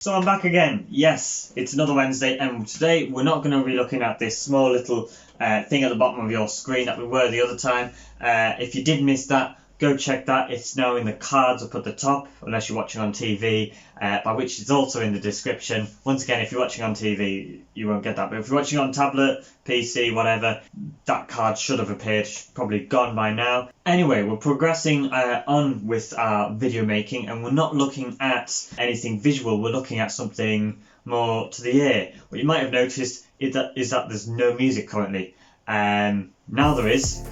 So I'm back again. Yes, it's another Wednesday, and today we're not going to be looking at this small little thing at the bottom of your screen that we were the other time. If you did miss that, go check that. It's now in the cards up at the top, unless you're watching on TV, by which it's also in the description. Once again, if you're watching on TV, you won't get that. But if you're watching on tablet, PC, whatever, that card should have appeared, probably gone by now. Anyway, we're progressing on with our video making, and we're not looking at anything visual, we're looking at something more to the ear. What you might have noticed is that there's no music currently. Now there is,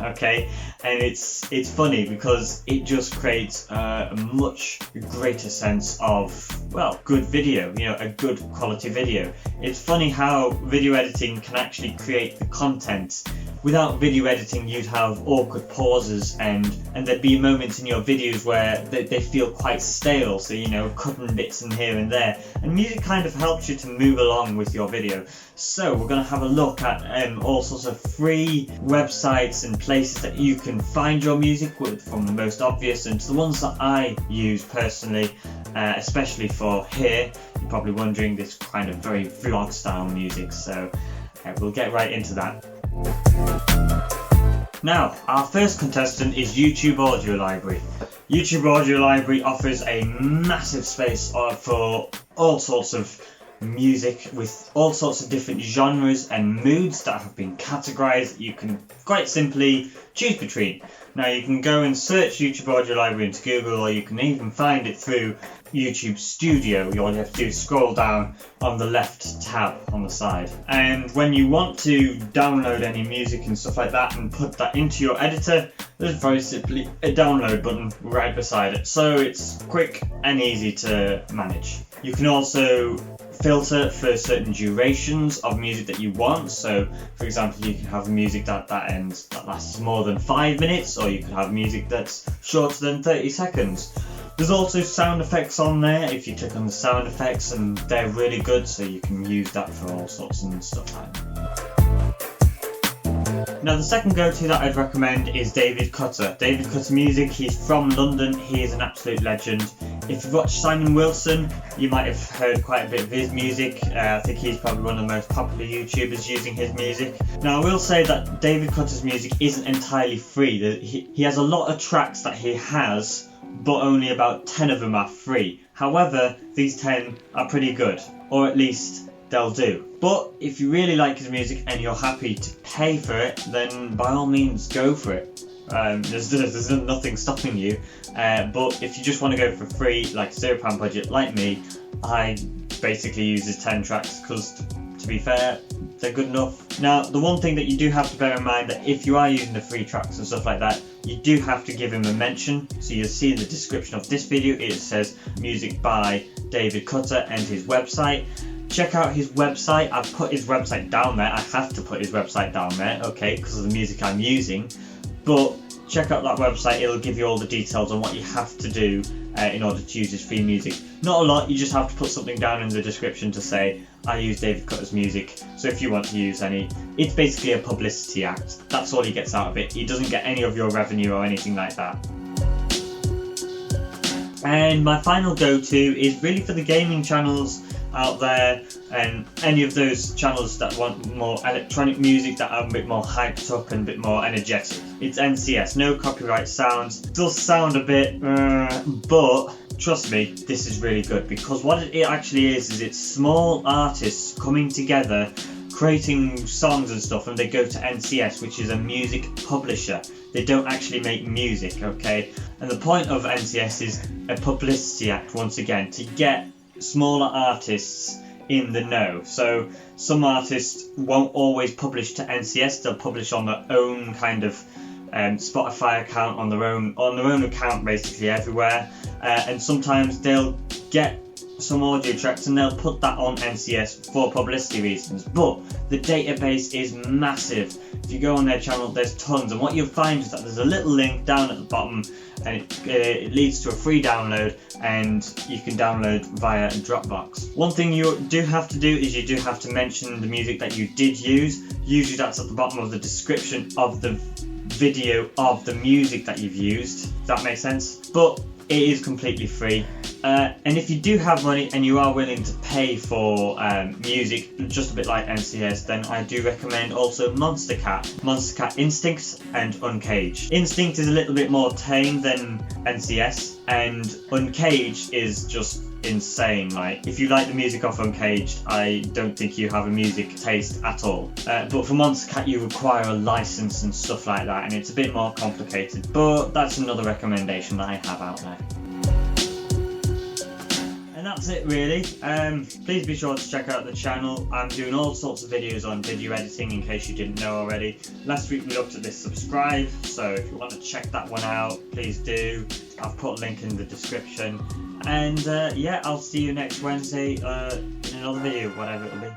okay, and it's funny because it just creates a much greater sense of, well, good video, a good quality video. It's funny how video editing can actually create the content. Without video editing, you'd have awkward pauses and there'd be moments in your videos where they feel quite stale, so cutting bits in here and there, and music kind of helps you to move along with your video. So we're going to have a look at all sorts of free websites and places that you can find your music with, from the most obvious and to the ones that I use personally, especially for here. You're probably wondering, this kind of very vlog style music, so we'll get right into that. Now, our first contestant is YouTube Audio Library. YouTube Audio Library offers a massive space for all sorts of music with all sorts of different genres and moods that have been categorized that you can quite simply choose between. Now, you can go and search YouTube Audio Library into Google, or you can even find it through YouTube Studio. All you have to do is scroll down on the left tab on the side. And when you want to download any music and stuff like that and put that into your editor, there's very simply a download button right beside it. So it's quick and easy to manage. You can also filter for certain durations of music that you want. So for example, you can have music that lasts more than 5 minutes, or you can have music that's shorter than 30 seconds. There's also sound effects on there if you click on the sound effects, and they're really good, so you can use that for all sorts and stuff like that. Now, the second go-to that I'd recommend is David Cutter. David Cutter Music, he's from London, he is an absolute legend. If you've watched Simon Wilson, you might have heard quite a bit of his music. I think he's probably one of the most popular YouTubers using his music. Now, I will say that David Cutter's music isn't entirely free. He has a lot of tracks that he has, but only about 10 of them are free. However, these 10 are pretty good, or at least they'll do. But if you really like his music and you're happy to pay for it, then by all means go for it. There's nothing stopping you, but if you just want to go for free, like £0 budget like me, I basically use his 10 tracks because, to be fair, they're good enough. Now, the one thing that you do have to bear in mind, that if you are using the free tracks and stuff like that, you do have to give him a mention. So you'll see in the description of this video, it says music by David Cutter and his website. Check out his website. I've put his website down there. I have to put his website down there, okay, because of the music I'm using. But check out that website, it'll give you all the details on what you have to do in order to use his free music. Not a lot, you just have to put something down in the description to say, I use David Cutter's music, so if you want to use any, it's basically a publicity act. That's all he gets out of it. He doesn't get any of your revenue or anything like that. And my final go-to is really for the gaming channels out there, and any of those channels that want more electronic music that are a bit more hyped up and a bit more energetic. It's NCS, no copyright sounds. It does sound a bit, but trust me, this is really good, because what it actually is it's small artists coming together, creating songs and stuff, and they go to NCS, which is a music publisher. They don't actually make music, okay? And the point of NCS is a publicity act, once again, to get smaller artists in the know. So some artists won't always publish to NCS, they'll publish on their own kind of Spotify account, on their own account, basically everywhere, and sometimes they'll get some audio tracks and they'll put that on NCS for publicity reasons, but the database is massive. If you go on their channel, there's tons, and what you'll find is that there's a little link down at the bottom, and it leads to a free download, and you can download via Dropbox. One thing you do have to do is you do have to mention the music that you did use. Usually that's at the bottom of the description of the video of the music that you've used. Does that make sense? But it is completely free. And if you do have money and you are willing to pay for music, just a bit like NCS, then I do recommend also Monster Cat Instinct and Uncaged. Instinct is a little bit more tame than NCS, and Uncaged is just insane. Like, if you like the music of Uncaged, I don't think you have a music taste at all. But for Monster Cat you require a license and stuff like that, and it's a bit more complicated, but that's another recommendation that I have out there. And that's it really. Please be sure to check out the channel. I'm doing all sorts of videos on video editing in case you didn't know already. Last week we looked at this subscribe, so if you want to check that one out, please do. I've put a link in the description. And yeah, I'll see you next Wednesday in another video, whatever it'll be.